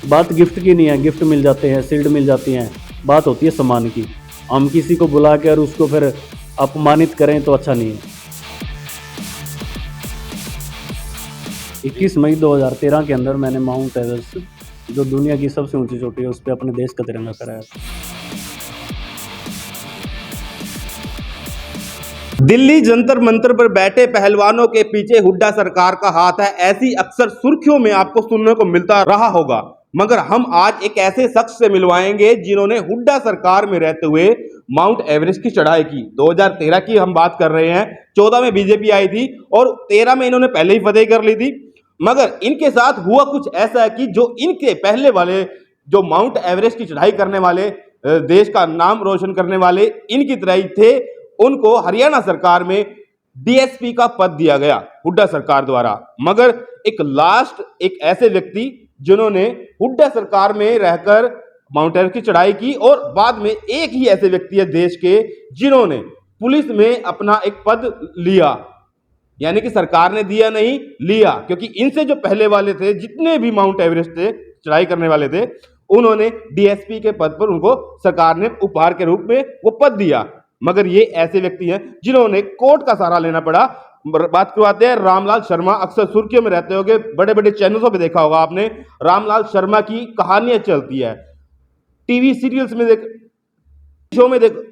बात गिफ्ट की नहीं है, गिफ्ट मिल जाते हैं, शील्ड मिल जाती हैं, बात होती है सम्मान की। हम किसी को बुला के और उसको फिर अपमानित करें तो अच्छा नहीं है। 21 मई 2013 के अंदर मैंने माउंट एवरेस्ट, जो दुनिया की सबसे ऊंची चोटी है, उस पर अपने देश का तिरंगा फहराया था। दिल्ली जंतर मंतर पर बैठे पहलवानों के पीछे हुड्डा सरकार का हाथ है, ऐसी अक्सर सुर्खियों में आपको सुनने को मिलता रहा होगा। मगर हम आज एक ऐसे शख्स से मिलवाएंगे जिन्होंने हुड्डा सरकार में रहते हुए माउंट एवरेस्ट की चढ़ाई की। 2013 की हम बात कर रहे हैं, 14 में बीजेपी आई थी और 13 में इन्होंने पहले ही फतेह कर ली थी। मगर इनके साथ हुआ कुछ ऐसा है कि जो इनके पहले वाले जो माउंट एवरेस्ट की चढ़ाई करने वाले, देश का नाम रोशन करने वाले इनकी तरह ही थे, उनको हरियाणा सरकार में डीएसपी का पद दिया गया हुड्डा सरकार द्वारा। मगर एक लास्ट एक ऐसे व्यक्ति जिन्होंने हुड्डा सरकार में रहकर माउंट एवरेस्ट की चढ़ाई की, और बाद में एक ही ऐसे व्यक्ति है देश के जिन्होंने पुलिस में अपना एक पद लिया, यानी कि सरकार ने दिया नहीं, लिया। क्योंकि इनसे जो पहले वाले थे, जितने भी माउंट एवरेस्ट थे चढ़ाई करने वाले थे, उन्होंने डीएसपी के पद पर उनको सरकार ने उपहार के रूप में वो पद दिया। मगर ये ऐसे व्यक्ति हैं जिन्होंने कोर्ट का सहारा लेना पड़ा। बात करवाते हैं रामलाल शर्मा। अक्सर सुर्खियों में रहते होंगे, बड़े बड़े चैनलों पे देखा होगा आपने, रामलाल शर्मा की कहानियां चलती है, टीवी सीरियल्स में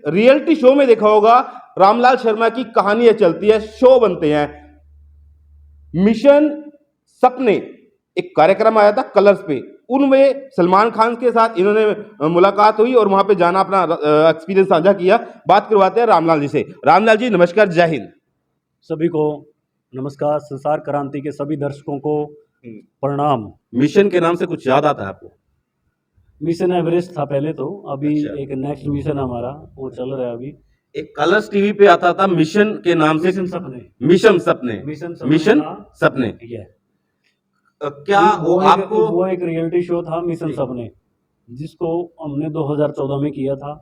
रियलिटी शो में देखा होगा, रामलाल शर्मा की कहानियां चलती है, शो बनते हैं। मिशन सपने एक कार्यक्रम आया था कलर्स पे, उनमें सलमान खान के साथ इन्होंने मुलाकात हुई और वहां पे जाना, अपना एक्सपीरियंस साझा किया। बात करवाते हैं रामलाल जी से। रामलाल जी नमस्कार, जय हिंद। सभी को नमस्कार, संसार क्रांति के सभी दर्शकों को प्रणाम। मिशन के नाम से कुछ याद आता है आपको? मिशन एवरेस्ट था पहले तो, अभी अच्छा। एक नेक्स्ट मिशन हमारा वो चल रहा है अभी। एक कलर्स टीवी पे आता था मिशन के नाम से, मिशन सपने, मिशन सपने, मिशन था। सपने। ठीक है। क्या वो आपको वो एक रियलिटी शो था मिशन सपने, जिसको हमने 2014 में किया था।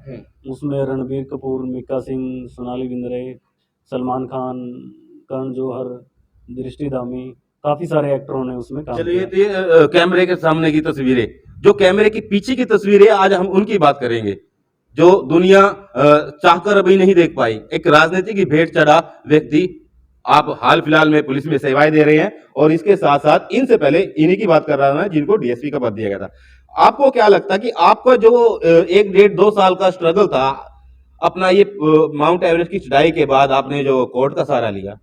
उसमें रणबीर कपूर, मिक्का सिंह, सोनाली बिंद्रे, सलमान खान, करण जौहर, दृष्टि धामी, काफी सारे एक्टरों ने उसमें काम चलिए, किया। ये कैमरे के सामने की तस्वीरें, जो कैमरे के पीछे की तस्वीरें, आज हम उनकी बात करेंगे जो दुनिया चाहकर अभी नहीं देख पाई। एक राजनीति की भेंट चढ़ा व्यक्ति, आप हाल फिलहाल में पुलिस में सेवाएं दे रहे हैं, और इसके साथ साथ इनसे पहले इन्हीं की बात कर रहा था जिनको डीएसपी का पद दिया गया था। आपको क्या लगता है कि आपका जो 1 डेढ़ 2 साल का स्ट्रगल था अपना ये माउंट एवरेस्ट की चढ़ाई के बाद, आपने जो कोर्ट का सहारा लिया,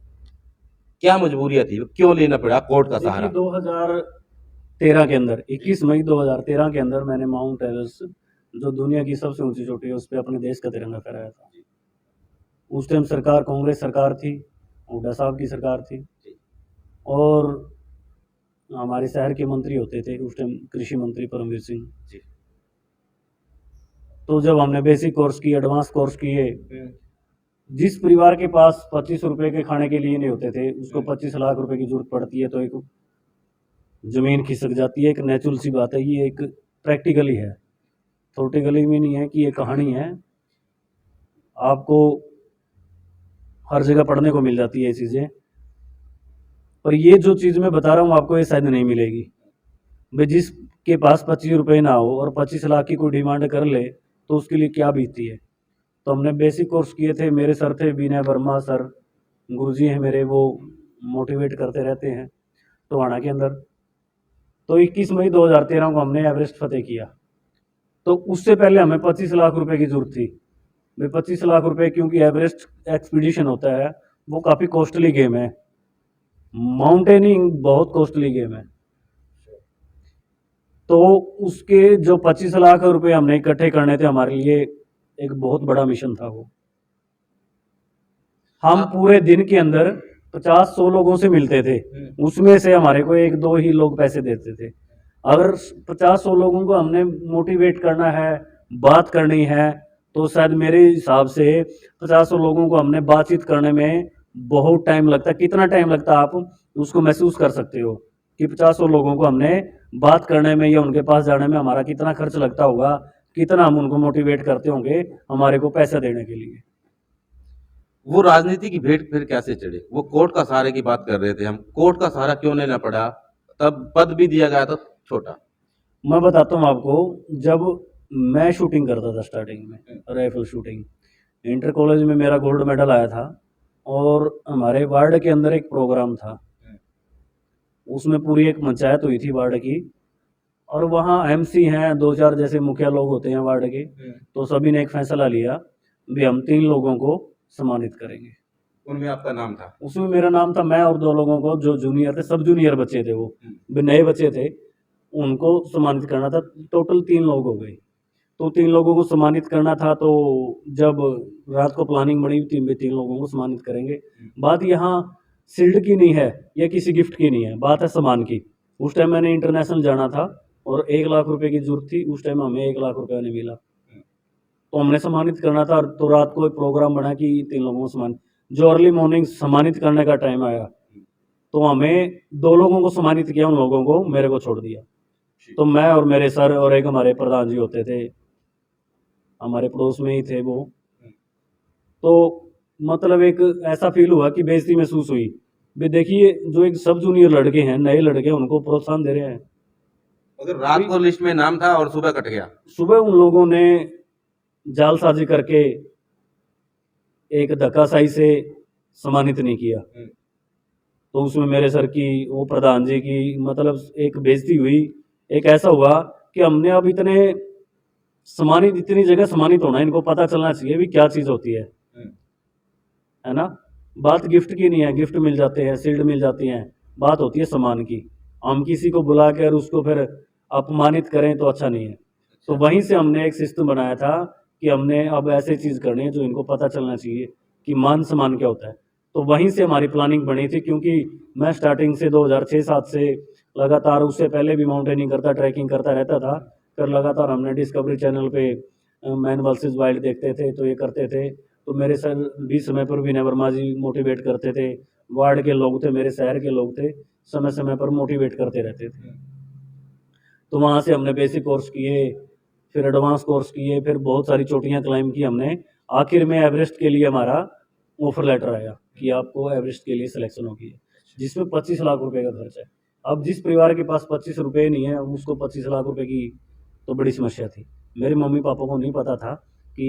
क्या मजबूरियां थी, क्यों लेना पड़ा कोर्ट का सहारा? 2013 के अंदर, 21 मई 2013 के अंदर मैंने माउंट एवरेस्ट, जो दुनिया की सबसे ऊंची चोटी है, उस पर अपने देश का तिरंगा फहराया था। उस टाइम सरकार कांग्रेस सरकार थी, हुड्डा साहब की सरकार थी, और हमारे शहर के मंत्री होते थे उस टाइम कृषि मंत्री परमवीर सिंह जी। तो जब हमने बेसिक कोर्स किए, एडवांस कोर्स किए, जिस परिवार के पास 25 रुपए के खाने के लिए नहीं होते थे, उसको 25 लाख रुपए की जरूरत पड़ती है तो एक जमीन खिसक जाती है। एक नेचुरल सी बात है, ये एक प्रैक्टिकली है, थोटिकली में नहीं है कि ये कहानी है, आपको हर जगह पढ़ने को मिल जाती है ये चीज़ें। पर ये जो चीज़ मैं बता रहा हूँ आपको, ये शायद नहीं मिलेगी भाई। जिसके पास 25 रुपये ना हो और 25 लाख की कोई डिमांड कर ले तो उसके लिए क्या बीतती है। तो हमने बेसिक कोर्स किए थे, मेरे सर थे विनय वर्मा सर, गुरुजी हैं मेरे, वो मोटिवेट करते रहते हैं टोहाना के अंदर। तो 21 मई 2013 को हमने एवरेस्ट फतेह किया। तो उससे पहले हमें 25 लाख रुपए की जरूरत थी भाई। 25 लाख रुपए, क्योंकि एवरेस्ट एक्सपीडिशन होता है वो काफ़ी कॉस्टली गेम है, माउंटेनिंग बहुत कॉस्टली गेम है। तो उसके जो 25 लाख रुपए हमने इकट्ठे करने थे, हमारे लिए एक बहुत बड़ा मिशन था वो। हम पूरे दिन के अंदर 50-100 लोगों से मिलते थे, उसमें से हमारे को 1-2 ही लोग पैसे देते थे। अगर 50-100 लोगों को हमने मोटिवेट करना है, बात करनी है, तो शायद मेरे हिसाब से 50-100 लोगों को हमने बातचीत करने में बहुत टाइम लगता। कितना टाइम लगता आप उसको महसूस कर सकते हो कि 50-100 लोगों को हमने बात करने में या उनके पास जाने में हमारा कितना खर्च लगता होगा, कितना हम उनको मोटिवेट करते होंगे हमारे को पैसा देने के लिए। वो राजनीति की भेंट फिर कैसे चढ़े? वो कोर्ट का सहारे की बात कर रहे थे हम, कोर्ट का सहारा क्यों लेना पड़ा? तब पद भी दिया गया था छोटा। मैं बताता हूँ आपको, जब मैं शूटिंग करता था स्टार्टिंग में, राइफल शूटिंग, इंटर कॉलेज में मेरा गोल्ड मेडल आया था, और हमारे वार्ड के अंदर एक प्रोग्राम था, उसमें पूरी एक पंचायत हुई थी वार्ड की, और वहाँ एमसी हैं, दो चार जैसे मुखिया लोग होते हैं वार्ड के, तो सभी ने एक फैसला लिया भी हम 3 लोगों को सम्मानित करेंगे। उनमें आपका नाम था? उसमें मेरा नाम था, मैं और 2 लोगों को जो जूनियर थे, सब जूनियर बच्चे थे, वो भी नए बच्चे थे, उनको सम्मानित करना था। टोटल 3 लोग हो गए, तो 3 लोगों को सम्मानित करना था। तो जब रात को प्लानिंग बनी, 3 लोगों को सम्मानित करेंगे। बात यहाँ शील्ड की नहीं है या किसी गिफ्ट की नहीं है, बात है सम्मान की। उस टाइम मैंने इंटरनेशनल जाना था और 1 लाख रुपए की जरूरत थी, उस टाइम हमें 1 लाख रुपया नहीं मिला, तो हमने सम्मानित करना था। तो रात को एक प्रोग्राम बना कि 3 लोगों को सम्मानित, जो अर्ली मॉर्निंग सम्मानित करने का टाइम आया, तो हमें 2 लोगों को सम्मानित किया, उन लोगों को मेरे को छोड़ दिया। तो मैं और मेरे सर और एक हमारे प्रधान जी होते थे, हमारे पड़ोस में ही थे वो, तो मतलब एक ऐसा फील हुआ कि बेइज्जती महसूस हुई भी। देखिए, जो एक सब जूनियर लड़के हैं, नए लड़के, उनको प्रोत्साहन दे रहे हैं। अगर रात को लिस्ट में नाम था और सुबह कट गया? सुबह उन लोगों ने जालसाजी करके एक धक्काशाही से सम्मानित नहीं किया, तो उसमें मेरे सर की, वो प्रधान जी की, मतलब एक बेइज्जती हुई। एक ऐसा हुआ कि हमने अब इतने सम्मानित, इतनी जगह सम्मानित होना, इनको पता चलना चाहिए भी क्या चीज़ होती है ना। बात गिफ्ट की नहीं है, गिफ्ट मिल जाते हैं, शील्ड मिल जाती हैं, बात होती है सम्मान की। हम किसी को बुला कर उसको फिर अपमानित करें तो अच्छा नहीं है। तो वहीं से हमने एक सिस्टम बनाया था कि हमने अब ऐसे चीज़ करनी है जो इनको पता चलना चाहिए कि मान सम्मान क्या होता है। तो वहीं से हमारी प्लानिंग बनी थी, क्योंकि मैं स्टार्टिंग से 2006-7 से लगातार, उससे पहले भी माउंटेनिंग करता, ट्रैकिंग करता रहता था। फिर लगातार हमने डिस्कवरी चैनल पे मैन वर्सेस वाइल्ड देखते थे, तो ये करते थे। तो मेरे सर भी समय पर विनय वर्मा जी मोटिवेट करते थे, वार्ड के लोग थे, मेरे शहर के लोग थे, समय समय पर मोटिवेट करते रहते थे। तो वहाँ से हमने बेसिक कोर्स किए, फिर एडवांस कोर्स किए, फिर बहुत सारी चोटियाँ क्लाइंब की हमने। आखिर में एवरेस्ट के लिए हमारा ऑफर लेटर आया कि आपको एवरेस्ट के लिए सिलेक्शन होगी, जिसमें 25 लाख रुपए का खर्च है। अब जिस परिवार के पास 25 रुपये नहीं है, उसको 25 लाख रुपए की तो बड़ी समस्या थी। मेरे मम्मी पापा को नहीं पता था कि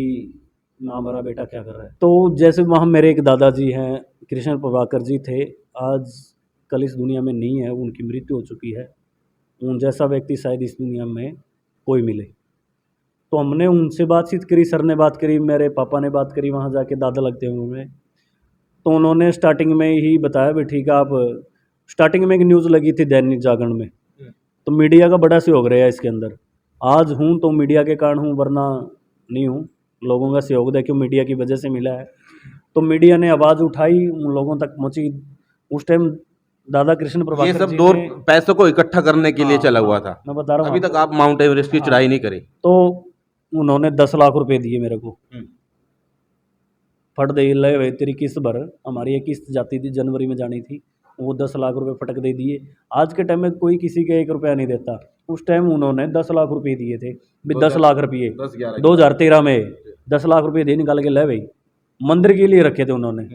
हमारा बेटा क्या कर रहा है। तो जैसे वहाँ मेरे एक दादाजी हैं, कृष्ण प्रभाकर जी थे, आज कल इस दुनिया में नहीं है, उनकी मृत्यु हो चुकी है। उन जैसा व्यक्ति शायद इस दुनिया में कोई मिले। तो हमने उनसे बातचीत करी, सर ने बात करी, मेरे पापा ने बात करी, वहाँ जाके दादा लगते हैं उन्होंने। तो उन्होंने स्टार्टिंग में ही बताया भी ठीक है आप, स्टार्टिंग में एक न्यूज़ लगी थी दैनिक जागरण में, तो मीडिया का बड़ा सहयोग रहा है इसके अंदर। आज हूँ तो मीडिया के कारण हूँ, वरना नहीं हूँ। लोगों का सहयोग देखिए मीडिया की वजह से मिला है। तो मीडिया ने आवाज़ उठाई, उन लोगों तक पहुँची। उस टाइम दादा कृष्ण ये प्रभाकर सब जी दौर ने, पैसों को इकट्ठा करने के लिए हाँ, चला हुआ हाँ, था। मैं बता रहा हूँ अभी तक आपको। आप माउंट एवरेस्ट की हाँ, चढ़ाई नहीं करी। तो उन्होंने 10 लाख रुपए दिए मेरे को, फट दे ले भाई तेरी किस्त भर। हमारी एक किस्त जाती थी, जनवरी में जानी थी, वो 10 लाख रुपए फटक दे दिए। आज के टाइम में कोई किसी के 1 रुपया नहीं देता, उस टाइम उन्होंने 10 लाख रुपए दिए थे भी। 10 लाख रुपये 2013 में 10 लाख रुपये दिए, निकाल के ले भाई, मंदिर के लिए रखे थे उन्होंने।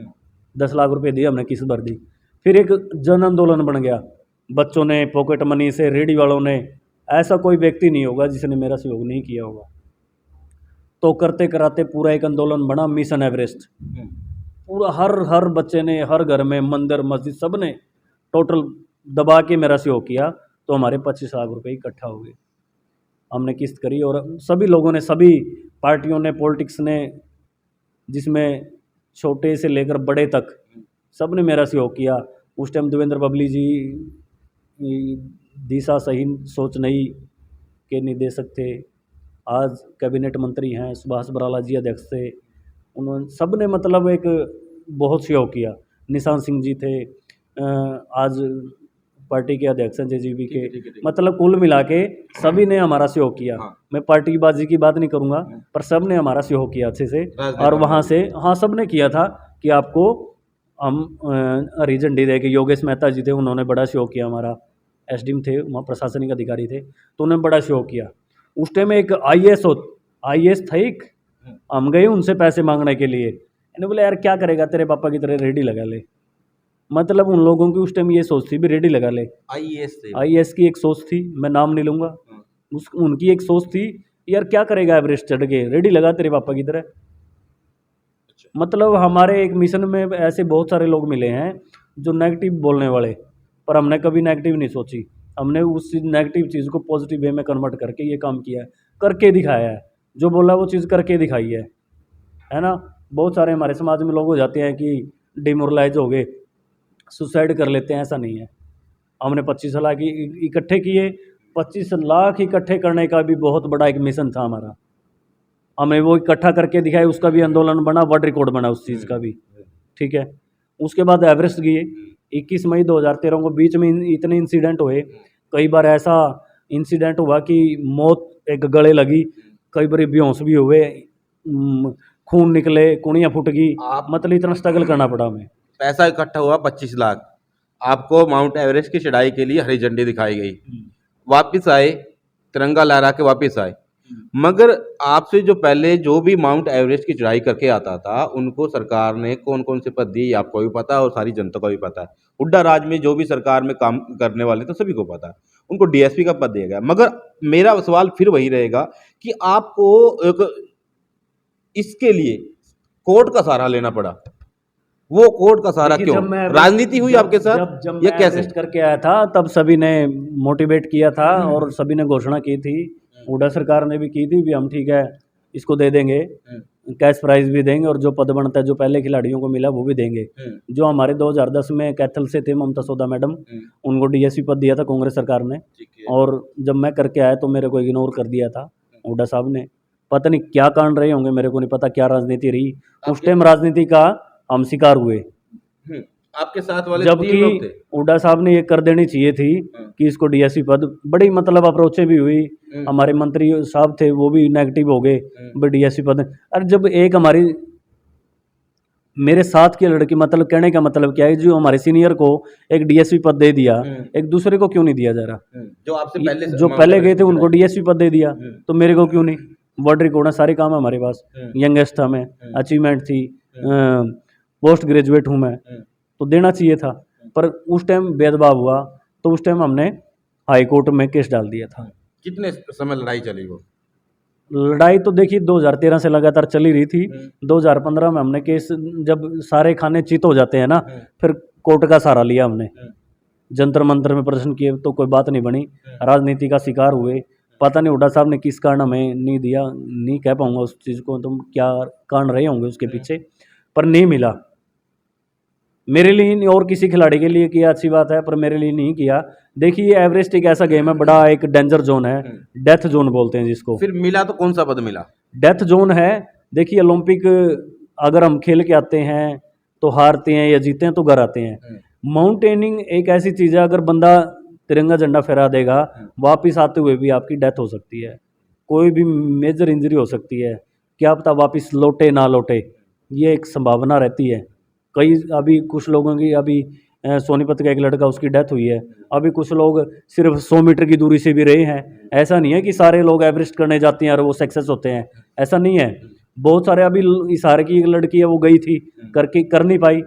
10 लाख रुपये दिए, हमने किस्त भर दी। फिर एक जन आंदोलन बन गया, बच्चों ने, पॉकेट मनी से, रेडी वालों ने। ऐसा कोई व्यक्ति नहीं होगा जिसने मेरा सहयोग नहीं किया होगा। तो करते कराते पूरा एक आंदोलन बना, मिशन एवरेस्ट। पूरा हर बच्चे ने, हर घर में, मंदिर मस्जिद, सब ने टोटल दबा के मेरा सहयोग किया। तो हमारे 25 लाख रुपए इकट्ठा हो गए, हमने किस्त करी। और सभी लोगों ने, सभी पार्टियों ने, पॉलिटिक्स ने, जिसमें छोटे से लेकर बड़े तक सब ने मेरा सहयोग किया। उस टाइम देवेंद्र बबली जी दिशा सही सोच नहीं के निदेशक थे, आज कैबिनेट मंत्री हैं, सुभाष बराला जी अध्यक्ष थे। उन्होंने, सब ने मतलब एक बहुत सहयोग किया। निशान सिंह जी थे, आज पार्टी के अध्यक्ष हैं जेजीबी के। मतलब कुल मिला के सभी ने हमारा सहयोग किया। मैं पार्टी बाजी की बात नहीं करूँगा, पर सब ने हमारा सहयोग किया अच्छे से। और वहाँ से, हाँ, सब ने किया था कि आपको हम हरी झंडी दे के। योगेश मेहता जी थे, उन्होंने बड़ा सहयोग किया हमारा, एसडीएम थे वहाँ, प्रशासनिक अधिकारी थे, तो उन्होंने बड़ा सहयोग किया। उस टाइम एक आईएएस था एक, हम गए उनसे पैसे मांगने के लिए, इन्होंने बोले यार क्या करेगा, तेरे पापा की तरह रेडी लगा ले। मतलब उन लोगों की उस टाइम ये सोच थी भी रेडी लगा ले। आईएएस की एक सोच थी, मैं नाम नहीं लूँगा, उनकी एक सोच थी, यार क्या करेगा एवरेस्ट चढ़ के, रेडी लगा तेरे पापा की तरह। मतलब हमारे एक मिशन में ऐसे बहुत सारे लोग मिले हैं जो नेगेटिव बोलने वाले, पर हमने कभी नेगेटिव नहीं सोची। हमने उस नेगेटिव चीज़ को पॉजिटिव वे में कन्वर्ट करके ये काम किया है, करके दिखाया है। जो बोला वो चीज़ करके दिखाई है ना। बहुत सारे हमारे समाज में लोग हो जाते हैं कि डिमोरलाइज हो गए, सुसाइड कर लेते हैं, ऐसा नहीं है। हमने 25 लाख इकट्ठे किए, 25 लाख इकट्ठे करने का भी बहुत बड़ा एक मिशन था हमारा। हमें वो इकट्ठा करके दिखाया, उसका भी आंदोलन बना, वर्ल्ड रिकॉर्ड बना उस चीज़ का भी, ठीक है। उसके बाद एवरेस्ट गए 21 मई 2013 को। बीच में इतने इंसिडेंट हुए, कई बार ऐसा इंसिडेंट हुआ कि मौत एक गले लगी, कई बार बेहोश भी हुए, खून निकले, कुड़ियाँ फूट गई, मतलब इतना स्ट्रगल करना पड़ा हमें। पैसा इकट्ठा हुआ 25 लाख, आपको माउंट एवरेस्ट की चढ़ाई के लिए हरी झंडी दिखाई गई, वापस आए, तिरंगा लहरा के वापस आए। मगर आपसे जो पहले जो भी माउंट एवरेस्ट की चढ़ाई करके आता था, उनको सरकार ने कौन कौन से पद दिए आपको भी पता है और सारी जनता को भी पता है। हुड्डा राज में जो भी सरकार में काम करने वाले थे सभी को पता है, उनको डीएसपी का पद दिया गया। मगर मेरा सवाल फिर वही रहेगा कि आपको एक इसके लिए कोर्ट का सहारा लेना पड़ा, वो कोर्ट का सहारा क्यों? राजनीति हुई आपके साथ? जब ये मैं कैसे? एवरेस्ट करके आया था तब सभी ने मोटिवेट किया था और सभी ने घोषणा की थी, हुड्डा सरकार ने भी की थी भी हम ठीक है इसको दे देंगे, कैश प्राइज भी देंगे और जो पद बनता है जो पहले खिलाड़ियों को मिला वो भी देंगे। जो हमारे 2010 में कैथल से थे ममता सोदा मैडम, उनको डीएसपी पद दिया था कांग्रेस सरकार ने, और जब मैं करके आया तो मेरे को इग्नोर कर दिया था हुड्डा साहब ने। पता नहीं क्या कारण रहे होंगे, मेरे को नहीं पता क्या राजनीति रही उस टाइम। राजनीति का हम शिकार हुए। आपके साथ वाले जबकि 3 लोग थे। हुड्डा साहब ने ये कर देनी चाहिए थी कि इसको डीएसपी पद, बड़ी मतलब अप्रोचें भी हुई, हमारे मंत्री साहब थे वो भी नेगेटिव हो गए डीएसपी पद। अरे जब एक हमारी मेरे साथ की लड़की, मतलब कहने का मतलब क्या है, जो हमारे सीनियर को एक डीएसपी पद दे दिया, एक दूसरे को क्यों नहीं दिया जा रहा? जो आपसे पहले जो पहले गए थे उनको डीएसपी पद दे दिया, तो मेरे को क्यों नहीं? वर्ल्ड रिकॉर्ड है, सारे काम है हमारे पास, यंगेस्ट था मैं, अचीवमेंट थी, पोस्ट ग्रेजुएट हूँ मैं, तो देना चाहिए था। पर उस टाइम भेदभाव हुआ तो उस टाइम हमने हाई कोर्ट में केस डाल दिया था। कितने समय लड़ाई चली वो? लड़ाई तो देखिए 2013 से लगातार चली रही थी। 2015 में हमने केस, जब सारे खाने चित हो जाते हैं ना, फिर कोर्ट का सहारा लिया हमने, जंतर मंतर में प्रदर्शन किए तो कोई बात नहीं बनी, राजनीति का शिकार हुए। पता नहीं हुड्डा साहब ने किस कारण हमें नहीं दिया, नहीं कह पाऊंगा उस चीज़ को, तुम क्या कारण रहे होंगे उसके पीछे, पर नहीं मिला। मेरे लिए नहीं और किसी खिलाड़ी के लिए किया अच्छी बात है, पर मेरे लिए नहीं किया। देखिए एवरेस्ट एक ऐसा गेम है, बड़ा एक डेंजर जोन है, डेथ जोन बोलते हैं जिसको। फिर मिला तो कौन सा पद मिला? डेथ जोन है। देखिए ओलंपिक अगर हम खेल के आते हैं तो हारते हैं या जीते हैं तो घर आते हैं। माउंटेनिंग एक ऐसी चीज़ है, अगर बंदा तिरंगा झंडा फहरा देगा, वापिस आते हुए भी आपकी डेथ हो सकती है, कोई भी मेजर इंजरी हो सकती है, क्या पता वापिस लौटे ना लौटे, ये एक संभावना रहती है। कई अभी कुछ लोगों की, अभी सोनीपत का एक लड़का उसकी डेथ हुई है, अभी कुछ लोग सिर्फ 100 मीटर की दूरी से भी रहे हैं। ऐसा नहीं है कि सारे लोग एवरेस्ट करने जाते हैं और वो सक्सेस होते हैं, ऐसा नहीं है। बहुत सारे, अभी इशारे की एक लड़की है वो गई थी, करके कर नहीं पाई,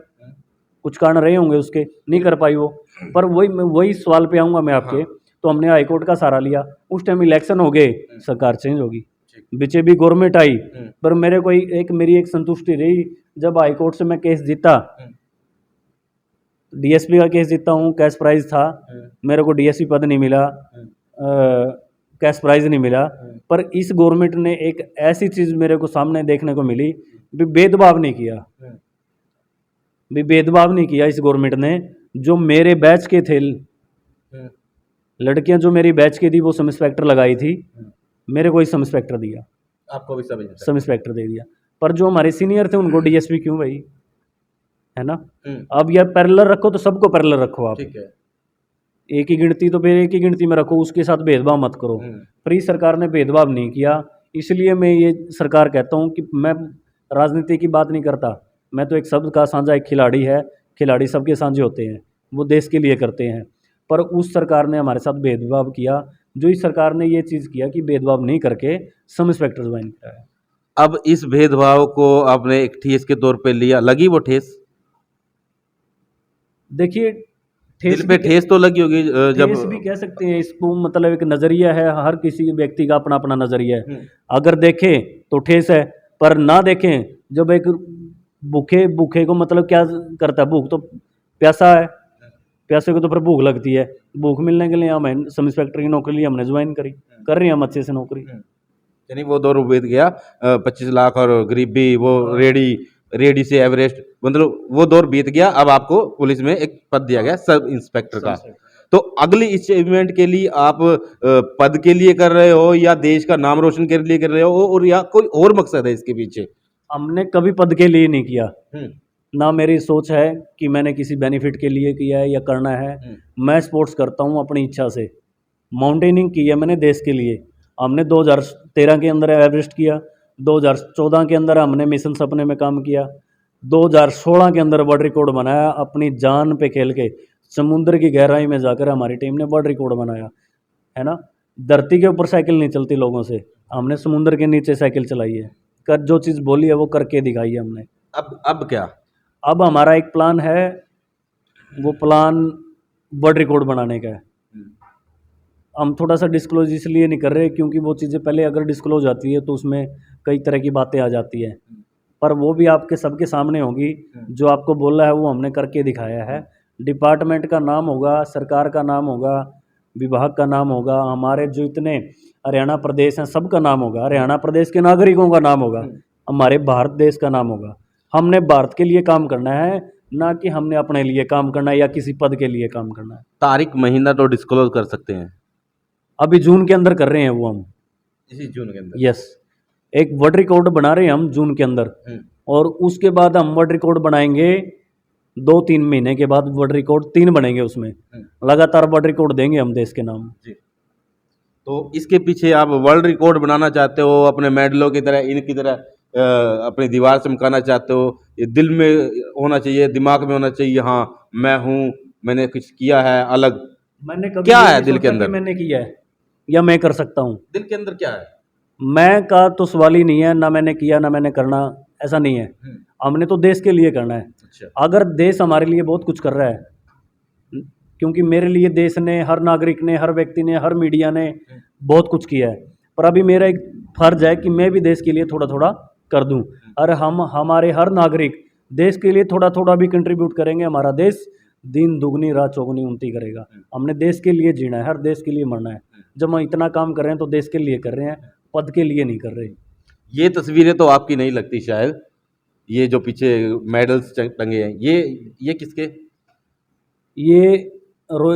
कुछ कारण रहे होंगे उसके, नहीं कर पाई वो। पर वही सवाल पे आऊँगा मैं आपके। तो हमने हाई कोर्ट का सहारा लिया, उस टाइम इलेक्शन हो गए, सरकार चेंज होगी, बीचे भी गवर्नमेंट आई, पर मेरे को मेरी एक संतुष्टि रही, जब हाई कोर्ट से मैं केस जीता, डीएसपी का केस जीता हूँ, कैश प्राइज था, मेरे को डीएसपी पद नहीं मिला, कैश प्राइज नहीं मिला। पर इस गवर्नमेंट ने एक ऐसी चीज़ मेरे को सामने देखने को मिली, भी भेदभाव नहीं किया, भी भेदभाव नहीं किया इस गवर्नमेंट ने। जो मेरे बैच के थे लड़कियां, जो मेरी बैच की थी, वो सब इंस्पेक्टर लगाई थी, मेरे को ही सब इंस्पेक्टर दिया, आपको भी सब इंस्पेक्टर दे दिया। पर जो हमारे सीनियर थे उनको डीएसपी क्यों भाई, है ना। अब यार पैरेलल रखो तो सबको पैरेलल रखो आप, ठीक है। एक ही गिनती तो फिर एक ही गिनती में रखो, उसके साथ भेदभाव मत करो। पर इस सरकार ने भेदभाव नहीं किया, इसलिए मैं ये सरकार कहता हूँ कि मैं राजनीति की बात नहीं करता, मैं तो एक शब्द का साझा, एक खिलाड़ी है, खिलाड़ी सबके साझे होते हैं, वो देश के लिए करते हैं। पर उस सरकार ने हमारे साथ भेदभाव किया, जो इस सरकार ने ये चीज़ किया कि भेदभाव नहीं करके सब इंस्पेक्टर ज्वाइन कराया। अब इस भेदभाव को आपने एक ठेस के तौर पे लिया, लगी वो ठेस? देखिए ठेस दिल पे भी ठेस तो लगी होगी जब ठेस भी कह सकते हैं इसको, मतलब एक नज़रिया है, हर किसी व्यक्ति का अपना अपना नज़रिया है। हम्म, अगर देखें तो ठेस है, पर ना देखें, जब एक भूखे भूखे को मतलब क्या करता है, भूख तो प्यासा है, प्यासे को तो फिर भूख लगती है। भूख मिलने के लिए हमें सब इंस्पेक्टर की नौकरी लिए हमने ज्वाइन करी, कर रहे हैं हम अच्छे से नौकरी। यानी वो दौर बीत गया 25 लाख और गरीबी, वो रेडी रेडी से एवरेस्ट, मतलब वो दौर बीत गया। अब आपको पुलिस में एक पद दिया गया सब इंस्पेक्टर का। तो अगली अचीवमेंट के लिए आप पद के लिए कर रहे हो या देश का नाम रोशन के लिए कर रहे हो, और या कोई और मकसद है इसके पीछे? हमने कभी पद के लिए नहीं किया, हम्म, ना मेरी सोच है कि मैंने किसी बेनिफिट के लिए किया है या करना है। मैं स्पोर्ट्स करता हूँ अपनी इच्छा से। माउंटेनिंग की है मैंने देश के लिए। हमने 2013 के अंदर एवरेस्ट किया, 2014 के अंदर हमने मिशन सपने में काम किया, 2016 के अंदर वर्ल्ड रिकॉर्ड बनाया, अपनी जान पे खेल के समुद्र की गहराई में जाकर हमारी टीम ने वर्ल्ड रिकॉर्ड बनाया, है ना। धरती के ऊपर साइकिल नहीं चलती लोगों से, हमने समुद्र के नीचे साइकिल चलाई है। कर जो चीज़ बोली है वो करके दिखाई है हमने। अब क्या? अब हमारा एक प्लान है, वो प्लान वर्ल्ड रिकॉर्ड बनाने का है। हम थोड़ा सा डिस्क्लोज इसलिए नहीं कर रहे क्योंकि वो चीज़ें पहले अगर डिस्क्लोज आती है तो उसमें कई तरह की बातें आ जाती हैं, पर वो भी आपके सबके सामने होगी। जो आपको बोला है वो हमने करके दिखाया है। डिपार्टमेंट का नाम होगा, सरकार का नाम होगा, विभाग का नाम होगा, हमारे जो इतने हरियाणा प्रदेश हैं सबका नाम होगा, हरियाणा प्रदेश के नागरिकों का नाम होगा, हमारे भारत देश का नाम होगा। हमने भारत के लिए काम करना है, ना कि हमने अपने लिए काम करना है या किसी पद के लिए काम करना है। तारीख महीना तो डिस्क्लोज कर सकते हैं? अभी जून के अंदर कर रहे हैं वो हम। इसी जून के अंदर? यस, एक वर्ल्ड रिकॉर्ड बना रहे हैं हम जून के अंदर, और उसके बाद हम वर्ल्ड रिकॉर्ड बनाएंगे 2-3 महीने के बाद। वर्ल्ड रिकॉर्ड 3 बनेंगे उसमें, लगातार वर्ल्ड रिकॉर्ड देंगे हम देश के नाम। जी। तो इसके पीछे आप वर्ल्ड रिकॉर्ड बनाना चाहते हो, अपने मेडलों की तरह इनकी तरह अपनी दीवार चमकाना चाहते हो? ये दिल में होना चाहिए, दिमाग में होना चाहिए, हाँ मैं हूँ, मैंने कुछ किया है अलग? मैंने कभी क्या ये है नहीं दिल के सोचा कि अंदर? मैंने किया है या मैं कर सकता हूँ। दिल के अंदर क्या है? मैं का तो सवाल ही नहीं है, ना मैंने किया ना मैंने करना, ऐसा नहीं है। हमने तो देश के लिए करना है। अच्छा। अगर देश हमारे लिए बहुत कुछ कर रहा है, क्योंकि मेरे लिए देश ने, हर नागरिक ने, हर व्यक्ति ने, हर मीडिया ने बहुत कुछ किया है, पर अभी मेरा एक फर्ज है कि मैं भी देश के लिए थोड़ा थोड़ा कर दूं। और हमारे हर नागरिक देश के लिए थोड़ा थोड़ा भी कंट्रीब्यूट करेंगे, हमारा देश दिन दुगनी रात चौगुनी उन्नति करेगा। हमने देश के लिए जीना है, हर देश के लिए मरना है। जब हम इतना काम कर रहे हैं तो देश के लिए कर रहे हैं, पद के लिए नहीं कर रहे। ये तस्वीरें तो आपकी नहीं लगती शायद, ये जो पीछे मेडल्स टंगे हैं, ये किसके? ये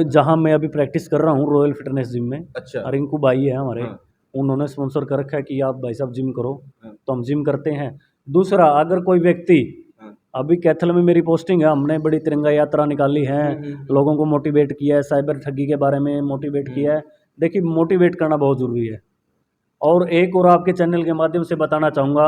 जहाँ मैं अभी प्रैक्टिस कर रहा हूँ रॉयल फिटनेस जिम में, अच्छा। रिंकू भाई है हमारे, हाँ। उन्होंने स्पॉन्सर कर रखा है कि आप भाई साहब जिम करो, हाँ। तो हम जिम करते हैं। दूसरा, अगर कोई व्यक्ति, हाँ। अभी कैथल में मेरी पोस्टिंग है, हमने बड़ी तिरंगा यात्रा निकाली है, लोगों को मोटिवेट किया है, साइबर ठगी के बारे में मोटिवेट किया है। देखिए, मोटिवेट करना बहुत ज़रूरी है। और एक और आपके चैनल के माध्यम से बताना चाहूँगा,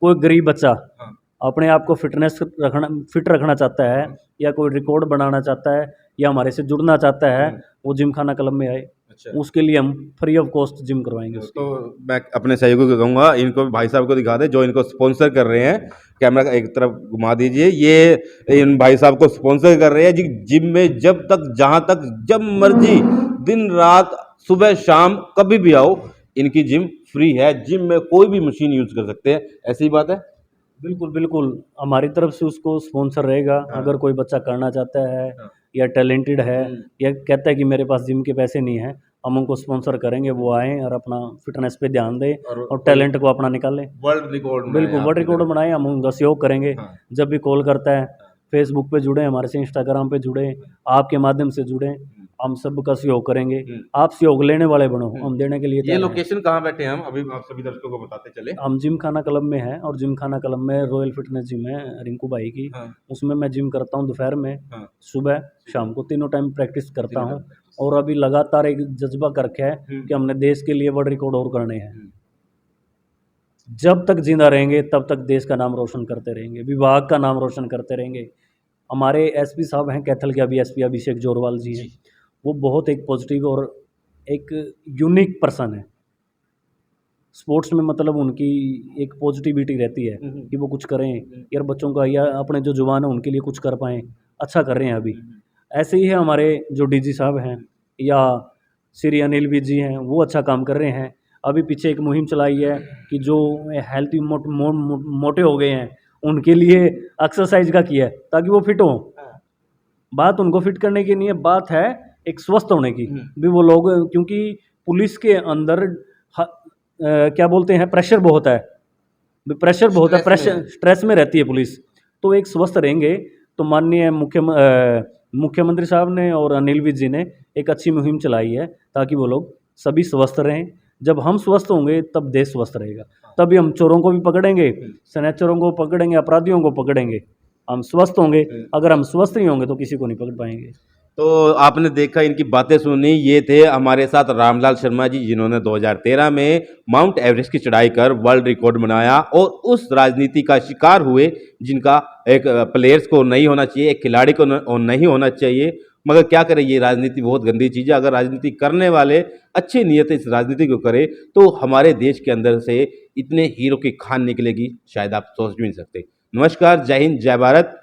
कोई गरीब बच्चा हाँ। अपने आप को फिट रखना चाहता है, या कोई रिकॉर्ड बनाना चाहता है, या हमारे से जुड़ना चाहता है, वो जिम खाना क्लब में आए। अच्छा। उसके लिए हम फ्री ऑफ कॉस्ट जिम करवाएंगे उसकी। तो मैं अपने सहयोगी को कहूँगा, इनको भाई साहब को दिखा दे जो इनको स्पॉन्सर कर रहे हैं। कैमरा एक तरफ घुमा दीजिए, ये इन भाई साहब को स्पॉन्सर कर रहे हैं जी। जिम में जब तक जहाँ तक जब मर्जी, दिन रात, सुबह शाम, कभी भी आओ, इनकी जिम फ्री है। जिम में कोई भी मशीन यूज कर सकते हैं, ऐसी बात है? बिल्कुल बिल्कुल, हमारी तरफ से उसको स्पॉन्सर रहेगा। अगर कोई बच्चा करना चाहता है या टैलेंटेड है, या कहता है कि मेरे पास जिम के पैसे नहीं है, हम उनको स्पॉन्सर करेंगे, वो आएँ और अपना फिटनेस पे ध्यान दें और टैलेंट को अपना निकालें। वर्ल्ड रिकॉर्ड बिल्कुल, वर्ल्ड रिकॉर्ड बनाए, हम उनका सहयोग करेंगे। जब भी कॉल करता है, फेसबुक पे जुड़े, हमारे से इंस्टाग्राम पे जुड़े, आपके माध्यम से जुड़े, हम सबका सहयोग करेंगे। आप सहयोग लेने वाले बनो, हम देने के लिए ये तैयार हैं। लोकेशन कहाँ बैठे हैं हम, अभी आप सभी दर्शकों को बताते चले? हम जिम खाना क्लब में हैं, और जिम खाना क्लब में रॉयल फिटनेस जिम है रिंकू भाई की। उसमें मैं जिम करता हूँ दोपहर में, सुबह, शाम को, तीनों टाइम प्रैक्टिस करता हूँ। और अभी लगातार एक जज्बा कर रखा है कि हमने देश के लिए वर्ल्ड रिकॉर्ड और करने हैं। जब तक जिंदा रहेंगे तब तक देश का नाम रोशन करते रहेंगे, विभाग का नाम रोशन करते रहेंगे। हमारे एसपी साहब हैं कैथल के, अभी एसपी अभिषेक जोरवाल जी हैं, वो बहुत एक पॉजिटिव और एक यूनिक पर्सन है। स्पोर्ट्स में मतलब उनकी एक पॉजिटिविटी रहती है कि वो कुछ करें यार, बच्चों का या अपने जो जुबान है उनके लिए कुछ कर पाएँ, अच्छा कर रहे हैं अभी। ऐसे ही है हमारे जो डीजी साहब हैं या श्री अनिल विज जी हैं, वो अच्छा काम कर रहे हैं। अभी पीछे एक मुहिम चलाई है कि जो हेल्थी मोटे हो गए हैं उनके लिए एक्सरसाइज का किया है ताकि वो फिट हों। बात उनको फिट करने की नहीं है, बात है एक स्वस्थ होने की भी। वो लोग क्योंकि पुलिस के अंदर क्या बोलते हैं, प्रेशर बहुत है, प्रेशर बहुत है, प्रेशर स्ट्रेस में रहती है पुलिस। तो एक स्वस्थ रहेंगे तो माननीय मुख्यमंत्री साहब ने और अनिल विज जी ने एक अच्छी मुहिम चलाई है ताकि वो लोग सभी स्वस्थ रहें। जब हम स्वस्थ होंगे तब देश स्वस्थ रहेगा, तभी हम चोरों को भी पकड़ेंगे, शनिचरों को पकड़ेंगे, अपराधियों को पकड़ेंगे। हम स्वस्थ होंगे, अगर हम स्वस्थ नहीं होंगे तो किसी को नहीं पकड़ पाएंगे। तो आपने देखा, इनकी बातें सुनी। ये थे हमारे साथ रामलाल शर्मा जी, जिन्होंने 2013 में माउंट एवरेस्ट की चढ़ाई कर वर्ल्ड रिकॉर्ड बनाया और उस राजनीति का शिकार हुए जिनका एक प्लेयर्स को नहीं होना चाहिए, एक खिलाड़ी को नहीं होना चाहिए। मगर क्या करें, ये राजनीति बहुत गंदी चीज़ है। अगर राजनीति करने वाले अच्छी नीयत से इस राजनीति को करे तो हमारे देश के अंदर से इतने हीरो की खान निकलेगी, शायद आप सोच भी नहीं सकते। नमस्कार, जय हिंद, जय भारत।